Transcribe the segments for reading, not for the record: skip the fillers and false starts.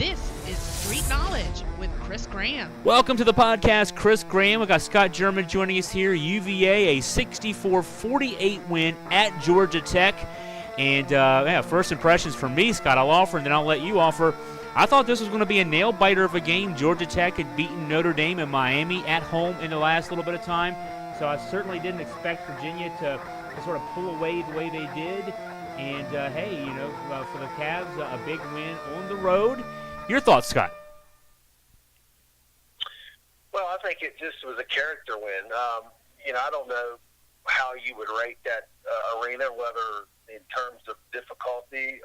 This is Street Knowledge with Chris Graham. Welcome to the podcast, Chris Graham. We got Scott German joining us here. UVA, a 64-48 win at Georgia Tech. And first impressions from me, Scott. I'll offer, and then I'll let you offer. I thought this was going to be a nail-biter of a game. Georgia Tech had beaten Notre Dame and Miami at home in the last little bit of time. So I certainly didn't expect Virginia to sort of pull away the way they did. And, for the Cavs, a big win on the road. Your thoughts, Scott? Well, I think it just was a character win. I don't know how you would rate that arena, whether in terms of difficulty.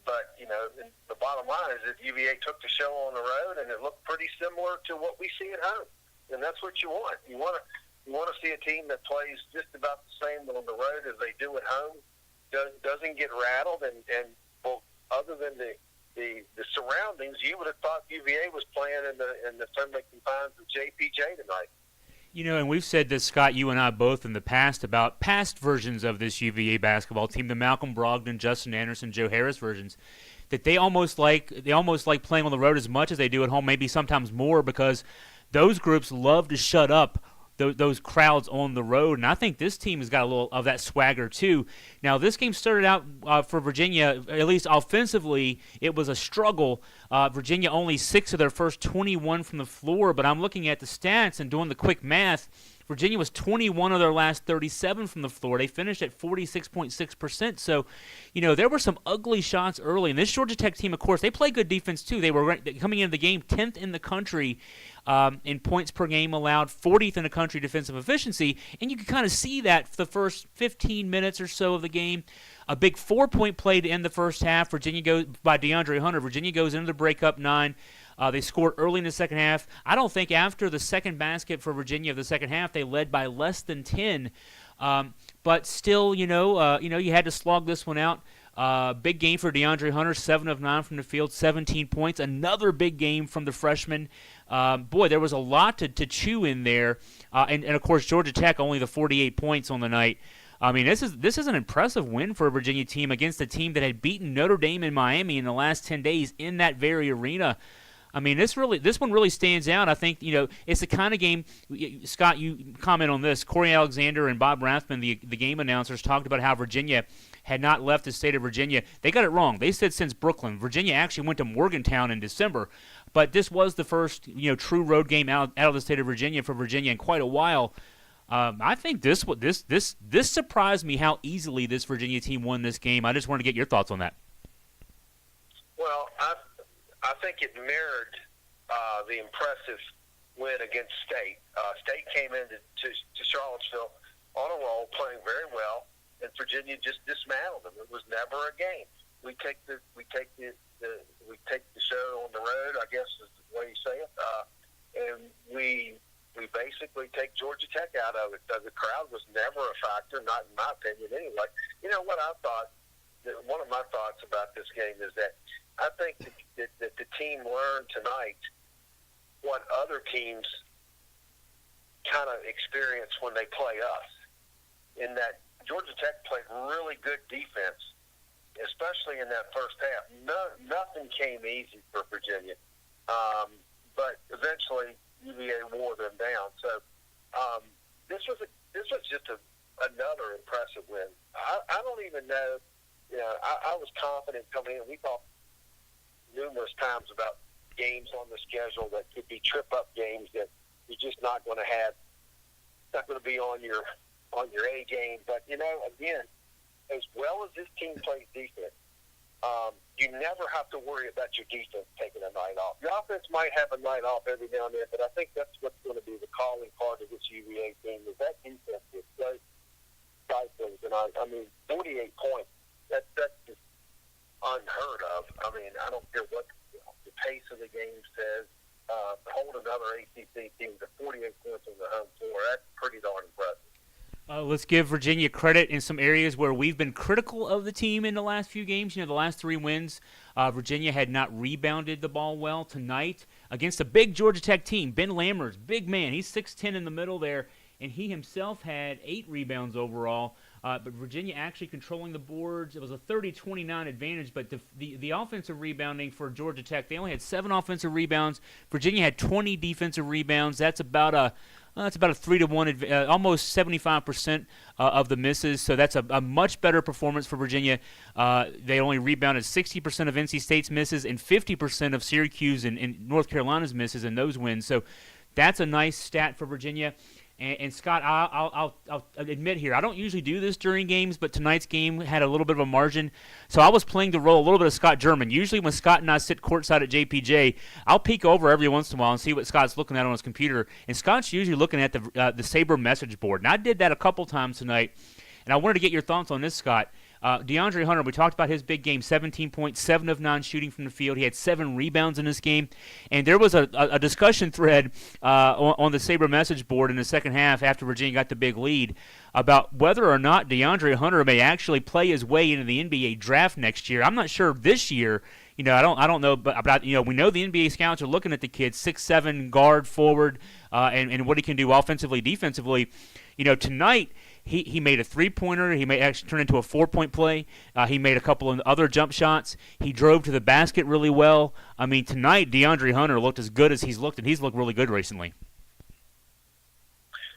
But the bottom line is that UVA took the show on the road, and it looked pretty similar to what we see at home. And that's what you want. You want to see a team that plays just about the same on the road as they do at home, doesn't get rattled, and well, other than the surroundings, you would have thought UVA was playing in the friendly confines of JPJ tonight. And we've said this, Scott, you and I both in the past about past versions of this UVA basketball team, the Malcolm Brogdon, Justin Anderson, Joe Harris versions, that they almost like playing on the road as much as they do at home, maybe sometimes more, because those groups love to shut up those crowds on the road, and I think this team has got a little of that swagger too. Now, this game started out for Virginia, at least offensively, it was a struggle. Virginia only 6 of their first 21 from the floor, but I'm looking at the stats and doing the quick math. Virginia was 21 of their last 37 from the floor. They finished at 46.6%. So, there were some ugly shots early. And this Georgia Tech team, of course, they play good defense too. They were coming into the game 10th in the country in points per game allowed, 40th in the country defensive efficiency. And you can kind of see that for the first 15 minutes or so of the game. A big 4-point play to end the first half. Virginia goes by DeAndre Hunter. Virginia goes into the break up 9. They scored early in the second half. I don't think after the second basket for Virginia of the second half, they led by less than 10. But still, you had to slog this one out. Big game for DeAndre Hunter, 7 of 9 from the field, 17 points. Another big game from the freshman. There was a lot to chew in there. And of course, Georgia Tech only the 48 points on the night. I mean, this is an impressive win for a Virginia team against a team that had beaten Notre Dame and Miami in the last 10 days in that very arena. I mean, this one really stands out. I think, it's the kind of game, Scott, you comment on this. Corey Alexander and Bob Rathman, the game announcers, talked about how Virginia had not left the state of Virginia. They got it wrong. They said since Brooklyn. Virginia actually went to Morgantown in December. But this was the first, true road game out of the state of Virginia for Virginia in quite a while. I think this surprised me how easily this Virginia team won this game. I just wanted to get your thoughts on that. Well, I think it mirrored the impressive win against State. State came into Charlottesville on a roll, playing very well, and Virginia just dismantled them. It was never a game. We take the show on the road, I guess is the way you say it, and we basically take Georgia Tech out of it. The crowd was never a factor, not in my opinion anyway. What I thought, one of my thoughts about this game is that I think that the team learned tonight what other teams kind of experience when they play us, in that Georgia Tech played really good defense, especially in that first half. Nothing came easy for Virginia, but eventually UVA wore them down. So this was just another impressive win. I don't even know. I was confident coming in. We thought numerous times about games on the schedule that could be trip-up games that you're just not going to have. It's not going to be on your A game. But again, as well as this team plays defense, you never have to worry about your defense taking a night off. Your offense might have a night off every now and then, but I think that's what's going to be the calling part of this UVA team is that defense is so stifling tonight. I mean, 48 points. That's just unheard of. I mean, I don't care what the pace of the game says. Hold another ACC team to 48 points on the home floor. That's pretty darn impressive. Let's give Virginia credit in some areas where we've been critical of the team in the last few games. The last 3 wins, Virginia had not rebounded the ball well. Tonight, against a big Georgia Tech team, Ben Lammers, big man. He's 6'10" in the middle there, and he himself had 8 rebounds overall. But Virginia actually controlling the boards. It was a 30-29 advantage, but the offensive rebounding for Georgia Tech, they only had 7 offensive rebounds. Virginia had 20 defensive rebounds. That's about a 3-to-1, almost 75% of the misses. So that's a much better performance for Virginia. They only rebounded 60% of NC State's misses and 50% of Syracuse and North Carolina's misses in those wins. So that's a nice stat for Virginia. And Scott, I'll admit here, I don't usually do this during games, but tonight's game had a little bit of a margin. So I was playing the role a little bit of Scott German. Usually when Scott and I sit courtside at JPJ, I'll peek over every once in a while and see what Scott's looking at on his computer. And Scott's usually looking at the Sabre message board. And I did that a couple times tonight. And I wanted to get your thoughts on this, Scott. DeAndre Hunter, we talked about his big game, 17 points, 7 of 9 shooting from the field. He had 7 rebounds in this game. And there was a discussion thread on the Sabre message board in the second half after Virginia got the big lead about whether or not DeAndre Hunter may actually play his way into the NBA draft next year. I'm not sure this year. I don't know, but we know the NBA scouts are looking at the kid, 6'7", guard, forward, and what he can do offensively, defensively. Tonight, He made a three-pointer. He may actually turn into a 4-point play. He made a couple of other jump shots. He drove to the basket really well. I mean, tonight, DeAndre Hunter looked as good as he's looked, and he's looked really good recently.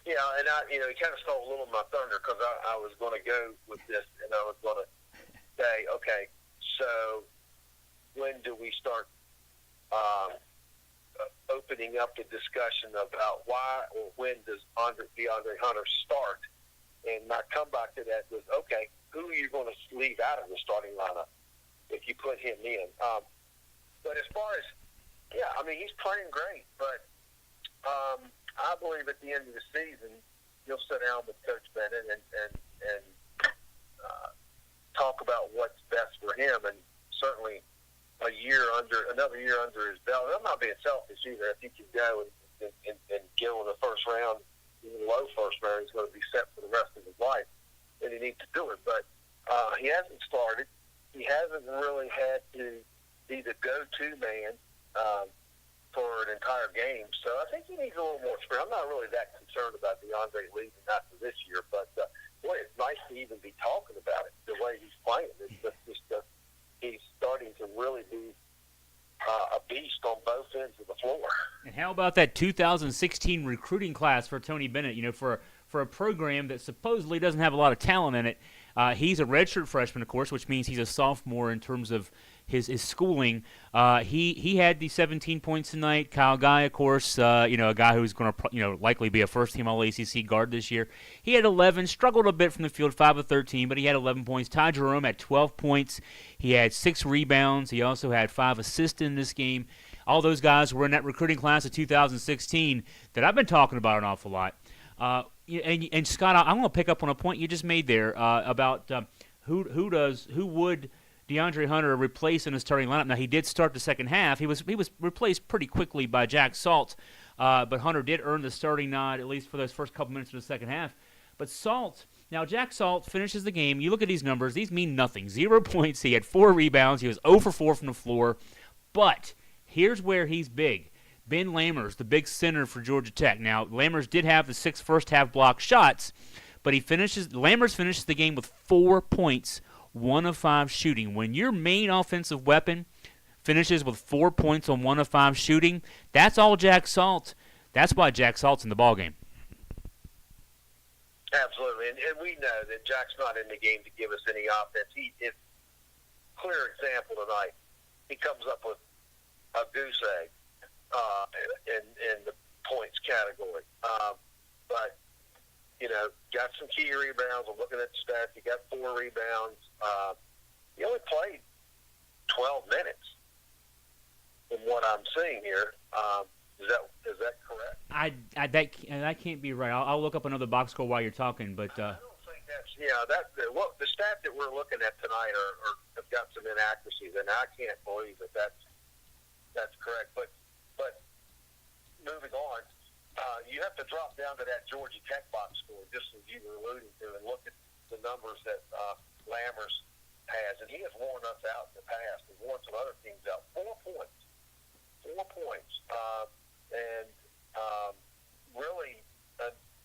Yeah, and he kind of stole a little of my thunder because I was going to go with this, and I was going to say, okay, so when do we start opening up the discussion about why or when does DeAndre Hunter start? And my comeback to that was, okay, who are you going to leave out of the starting lineup if you put him in? But as far as, he's playing great. But I believe at the end of the season, you'll sit down with Coach Bennett and talk about what's best for him. And certainly another year under his belt. I'm not being selfish either. I think you go and go in the first round, even low first round, he's going to be set for the rest of his life, and he needs to do it. But he hasn't started. He hasn't really had to be the go-to man for an entire game. So I think he needs a little more experience. I'm not really that concerned about DeAndre leaving after this year, but boy, it's nice to even be talking about it the way he's playing. He's starting to really be a beast on both ends of the floor. And how about that 2016 recruiting class for Tony Bennett? For a program that supposedly doesn't have a lot of talent in it. He's a redshirt freshman, of course, which means he's a sophomore in terms of his schooling. He had the 17 points tonight. Kyle Guy, of course, a guy who's going to likely be a first-team All-ACC guard this year. He had 11, struggled a bit from the field, 5 of 13, but he had 11 points. Ty Jerome had 12 points. He had 6 rebounds. He also had 5 assists in this game. All those guys were in that recruiting class of 2016 that I've been talking about an awful lot. And Scott, I'm going to pick up on a point you just made there about who would DeAndre Hunter replace in his starting lineup. Now, he did start the second half. He was replaced pretty quickly by Jack Salt, but Hunter did earn the starting nod, at least for those first couple minutes of the second half. But Jack Salt finishes the game. You look at these numbers. These mean nothing. 0 points. He had 4 rebounds. He was 0 for 4 from the floor. But here's where he's big. Ben Lammers, the big center for Georgia Tech. Now, Lammers did have the 6 first-half block shots, but Lammers finishes the game with 4 points, 1 of 5 shooting. When your main offensive weapon finishes with 4 points on 1 of 5 shooting, that's all Jack Salt. That's why Jack Salt's in the ballgame. Absolutely, and we know that Jack's not in the game to give us any offense. It's clear example tonight. He comes up with a goose egg in the points category. But, got some key rebounds. I'm looking at the stats. He got 4 rebounds. He only played 12 minutes from what I'm seeing here. Is that correct? That can't be right. I'll look up another box score while you're talking, but I don't think that's the stat that we're looking at tonight have got some inaccuracies, and I can't believe that's correct. But moving on, you have to drop down to that Georgia Tech box score, just as you were alluding to, and look at the numbers that Lammers has, and he has worn us out in the past. He's worn some other teams out. 4 points. 4 points. And really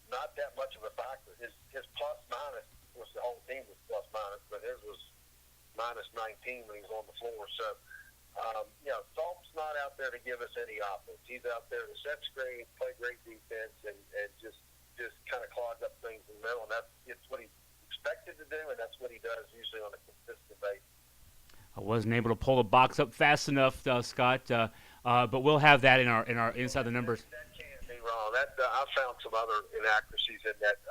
not that much of a factor. His plus minus was Salt's not out there to give us any offense. He's out there to set screens, play great defense, and just kind of clog up things in the middle. And it's what he's expected to do, and that's what he does usually on a consistent basis. I wasn't able to pull the box up fast enough, Scott, but we'll have that in our inside the numbers. That can't be wrong. I found some other inaccuracies in that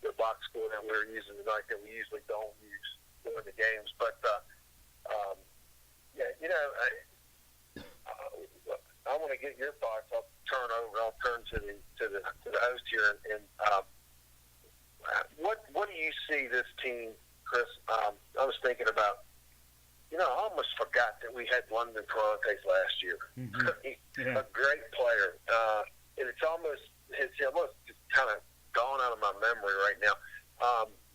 the box score that we're using tonight that we usually don't use during the games. But I want to get your thoughts. I'll turn to the host here, and what do you see this team, Chris? I was thinking about. I almost forgot that we had London Ferrantes last year. Mm-hmm. A great player, and it's almost just kind of gone out of my memory right now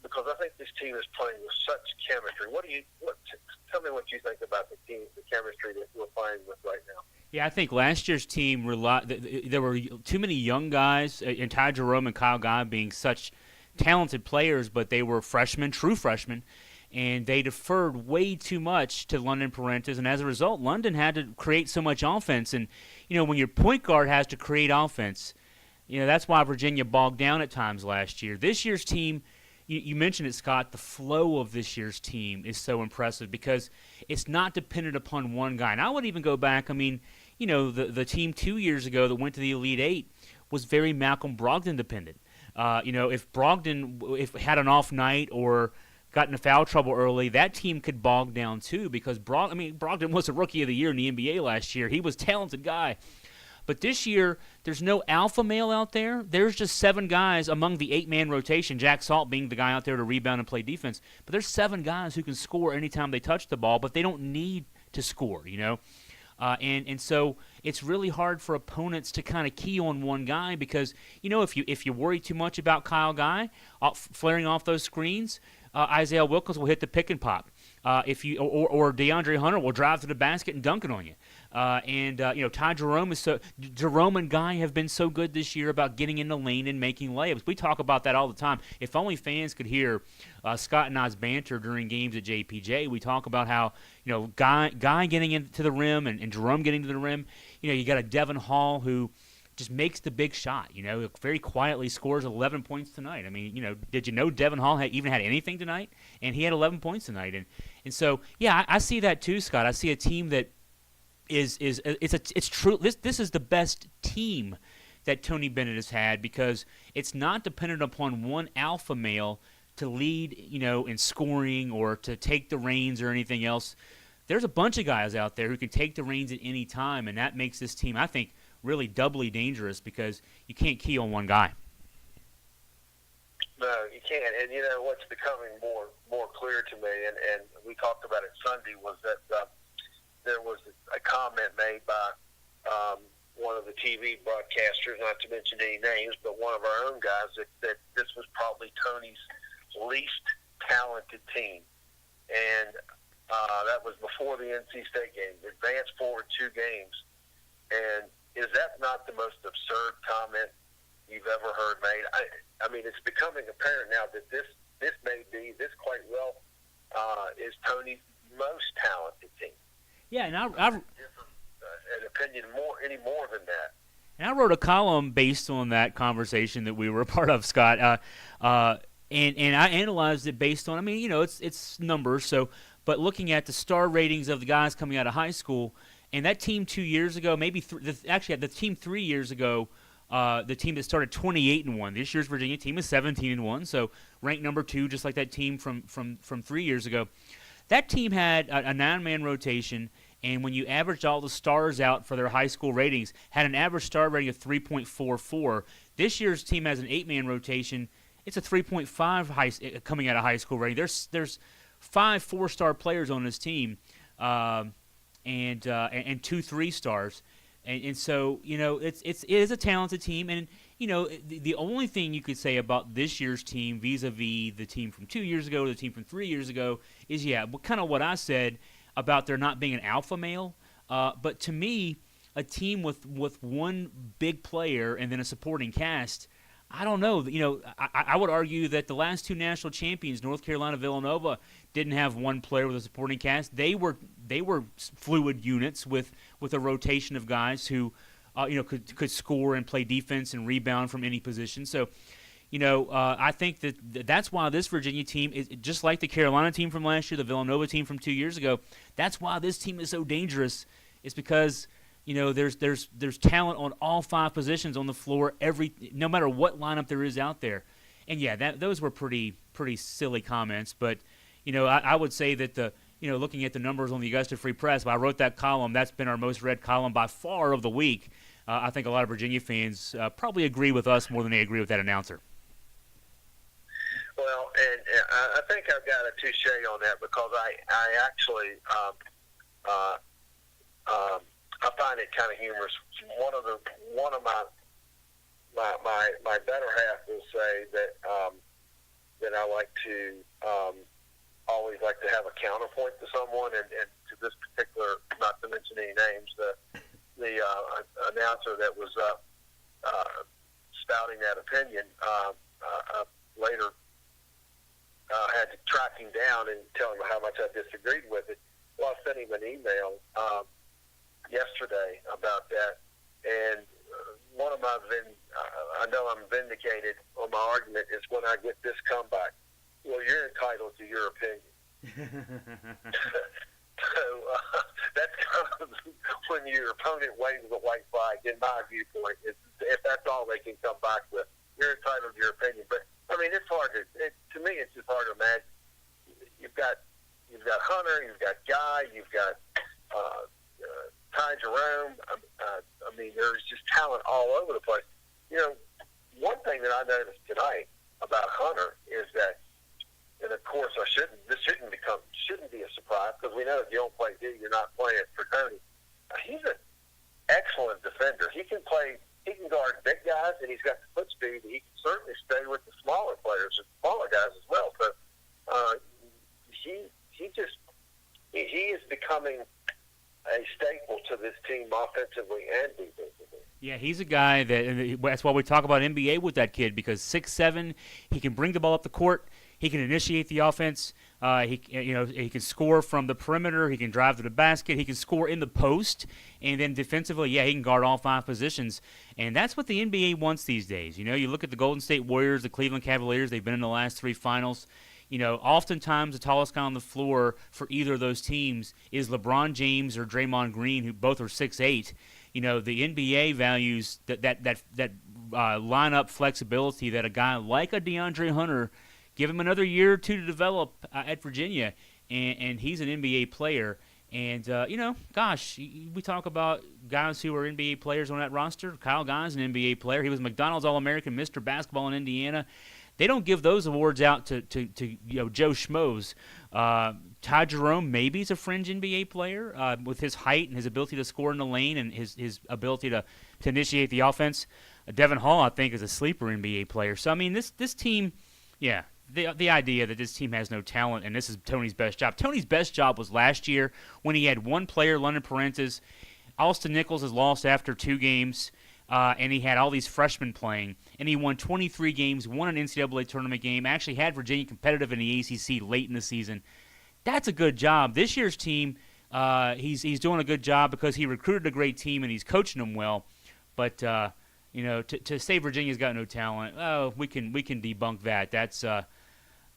because I think this team is playing with such chemistry. Tell me what you think about the chemistry that we're playing with right now. Yeah, I think last year's team there were too many young guys, and Ty Jerome and Kyle Guy being such talented players, but they were true freshmen. And they deferred way too much to London Ferrantes, and as a result, London had to create so much offense. And, when your point guard has to create offense, that's why Virginia bogged down at times last year. This year's team, you mentioned it, Scott, the flow of this year's team is so impressive because it's not dependent upon one guy. And I would even go back, the team 2 years ago that went to the Elite Eight was very Malcolm Brogdon dependent. If Brogdon had an off night or got into foul trouble early, that team could bog down too because Brogdon was a Rookie of the Year in the NBA last year. He was a talented guy. But this year, there's no alpha male out there. There's just 7 guys among the 8-man rotation, Jack Salt being the guy out there to rebound and play defense. But there's 7 guys who can score anytime they touch the ball, but they don't need to score, And so it's really hard for opponents to kind of key on one guy because, if you worry too much about Kyle Guy flaring off those screens, Isaiah Wilkins will hit the pick and pop. Or DeAndre Hunter will drive to the basket and dunk it on you. Ty Jerome and Guy have been so good this year about getting in the lane and making layups. We talk about that all the time. If only fans could hear Scott and I's banter during games at JPJ. We talk about how Guy getting into the rim and Jerome getting to the rim. You got a Devin Hall who just makes the big shot, very quietly scores 11 points tonight. Did you know Devin Hall even had anything tonight? And he had 11 points tonight. And so, yeah, I see that too, Scott. I see a team that it's true. This is the best team that Tony Bennett has had because it's not dependent upon one alpha male to lead, in scoring or to take the reins or anything else. There's a bunch of guys out there who can take the reins at any time, and that makes this team, I think, really doubly dangerous because you can't key on one guy. No, you can't. And what's becoming more clear to me, and we talked about it Sunday, was that there was a comment made by one of the TV broadcasters, not to mention any names, but one of our own guys, that this was probably Tony's least talented team. And that was before the NC State game. Advanced forward 2 games. And is that not the most absurd comment you've ever heard made? It's becoming apparent now that this quite well is Tony's most talented team. Yeah, and an opinion any more than that. And I wrote a column based on that conversation that we were a part of, Scott. And I analyzed it based on, it's numbers. So, but looking at the star ratings of the guys coming out of high school. And that team 2 years ago, the team 3 years ago, the team that started 28-1. This year's Virginia team is 17-1, so ranked number 2, just like that team from 3 years ago. That team had a 9-man rotation, and when you averaged all the stars out for their high school ratings, had an average star rating of 3.44. This year's team has an 8-man rotation. It's a 3.5 coming out of high school rating. There's 5 4-star players on this team. And 2 3-stars, and so it is a talented team, and the only thing you could say about this year's team vis-a-vis the team from 2 years ago, the team from 3 years ago, is kind of what I said about there not being an alpha male, but to me, a team with one big player and then a supporting cast, I don't know. I would argue that the last two national champions, North Carolina, Villanova, didn't have one player with a supporting cast. They were fluid units with a rotation of guys who, could score and play defense and rebound from any position. So, I think that's why this Virginia team is just like the Carolina team from last year, the Villanova team from 2 years ago. That's why this team is so dangerous. It's because there's talent on all five positions on the floor no matter what lineup there is out there. And yeah, those were pretty silly comments, but I would say that looking at the numbers on the Augusta Free Press, when I wrote that column, that's been our most read column by far of the week. I think a lot of Virginia fans probably agree with us more than they agree with that announcer. Well, and I think I've got a touche on that because I actually I find it kind of humorous. One of my better half will say that I like to always like to have a counterpoint to someone, and to this particular, not to mention any names, the announcer that was spouting that opinion later had to track him down and tell him how much I disagreed with it. Well, I sent him an email yesterday about that, and one of my I know I'm vindicated on my argument is when I get this comeback. Well, you're entitled to your opinion. So that's kind of when your opponent waves the white flag, in my viewpoint, if that's all they can come back with. You're entitled to your opinion. But, I mean, it's hard to me, it's just hard to imagine. You've got Hunter, you've got Guy, you've got Ty Jerome. I mean, there's just talent all over the place. One thing that I noticed tonight about Hunter is that, and of course, this shouldn't be a surprise because we know if you don't play D, you're not playing for Tony. He's an excellent defender. He can guard big guys, and he's got the foot speed. He can certainly stay with the smaller players and smaller guys as well. So he is becoming a staple to this team offensively and defensively. Yeah, he's a guy that's why we talk about NBA with that kid, because 6'7", he can bring the ball up the court. He can initiate the offense. He can score from the perimeter. He can drive to the basket. He can score in the post. And then defensively, he can guard all five positions. And that's what the NBA wants these days. You look at the Golden State Warriors, the Cleveland Cavaliers. They've been in the last three finals. Oftentimes the tallest guy on the floor for either of those teams is LeBron James or Draymond Green, who both are 6'8". The NBA values that lineup flexibility that a guy like a DeAndre Hunter. Give him another year or two to develop at Virginia, and he's an NBA player. And, we talk about guys who are NBA players on that roster. Kyle Guy's an NBA player. He was McDonald's All-American, Mr. Basketball in Indiana. They don't give those awards out to Joe Schmoes. Ty Jerome maybe is a fringe NBA player with his height and his ability to score in the lane and his ability to initiate the offense. Devin Hall, I think, is a sleeper NBA player. So, I mean, this team, yeah. The idea that this team has no talent and this is Tony's best job. Tony's best job was last year when he had one player, London Parentis. Austin Nichols has lost after 2 games, and he had all these freshmen playing. And he won 23 games, won an NCAA tournament game, actually had Virginia competitive in the ACC late in the season. That's a good job. This year's team, he's doing a good job because he recruited a great team and he's coaching them well. But to say Virginia's got no talent, we can debunk that. That's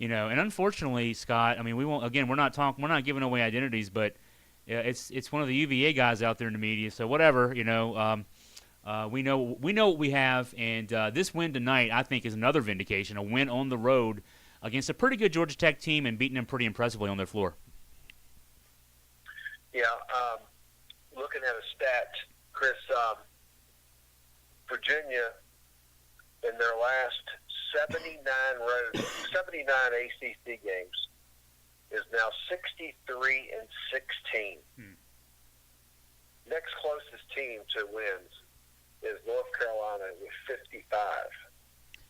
and unfortunately, Scott, I mean, we won't. Again, we're not giving away identities, but it's one of the UVA guys out there in the media. So whatever, we know what we have, and this win tonight, I think, is another vindication. A win on the road against a pretty good Georgia Tech team and beating them pretty impressively on their floor. Yeah, looking at a stat, Chris. Virginia, in their last 79 ACC games, is now 63-16. Next closest team to wins is North Carolina with 55.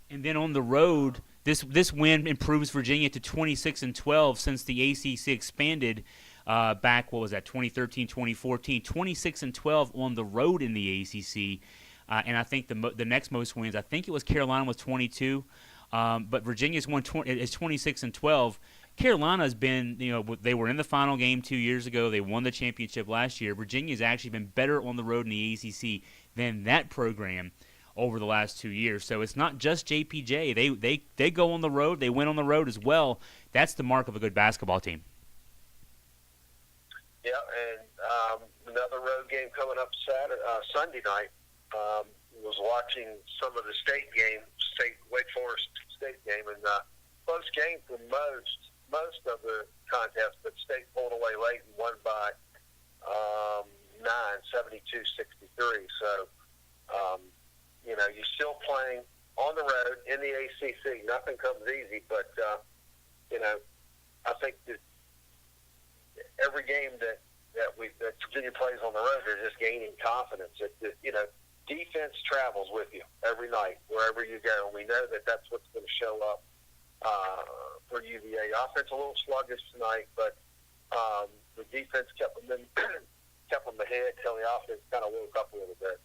And then on the road, this win improves Virginia to 26-12 since the ACC expanded back. What was that? 2013, 2014, 26-12 on the road in the ACC. and I think the next most wins, I think it was Carolina with 22, but Virginia's won is 26-12. Carolina's been, they were in the final game 2 years ago. They won the championship last year. Virginia's actually been better on the road in the ACC than that program over the last 2 years. So it's not just JPJ. They go on the road. They win on the road as well. That's the mark of a good basketball team. Yeah, and another road game coming up Sunday night. Was watching some of the Wake Forest State game, and close game for most of the contest, but State pulled away late and won by 9, 72-63. So, you're still playing on the road in the ACC. Nothing comes easy, but, I think that every game that Virginia plays on the road, they're just gaining confidence. Defense travels with you every night, wherever you go, and we know that that's what's going to show up for UVA. Offense a little sluggish tonight, but the defense kept them ahead till the offense kind of woke up a little bit.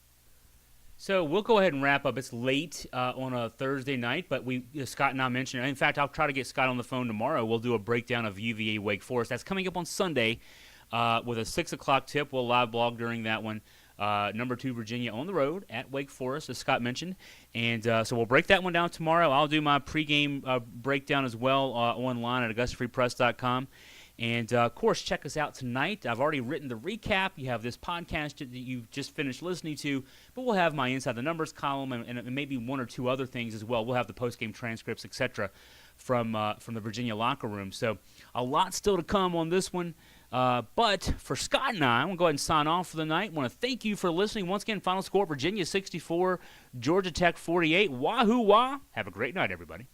So we'll go ahead and wrap up. It's late on a Thursday night, but Scott and I mentioned. In fact, I'll try to get Scott on the phone tomorrow. We'll do a breakdown of UVA Wake Forest. That's coming up on Sunday with a 6 o'clock tip. We'll live blog during that one. Number 2 Virginia on the road at Wake Forest, as Scott mentioned. And so we'll break that one down tomorrow. I'll do my pregame breakdown as well online at AugustaFreePress.com. And, of course, check us out tonight. I've already written the recap. You have this podcast that you've just finished listening to. But we'll have my Inside the Numbers column and maybe one or two other things as well. We'll have the postgame transcripts, etc., from the Virginia locker room. So a lot still to come on this one. But for Scott and I'm going to go ahead and sign off for the night. I want to thank you for listening. Once again, final score, Virginia 64, Georgia Tech 48. Wahoo wah. Have a great night, everybody.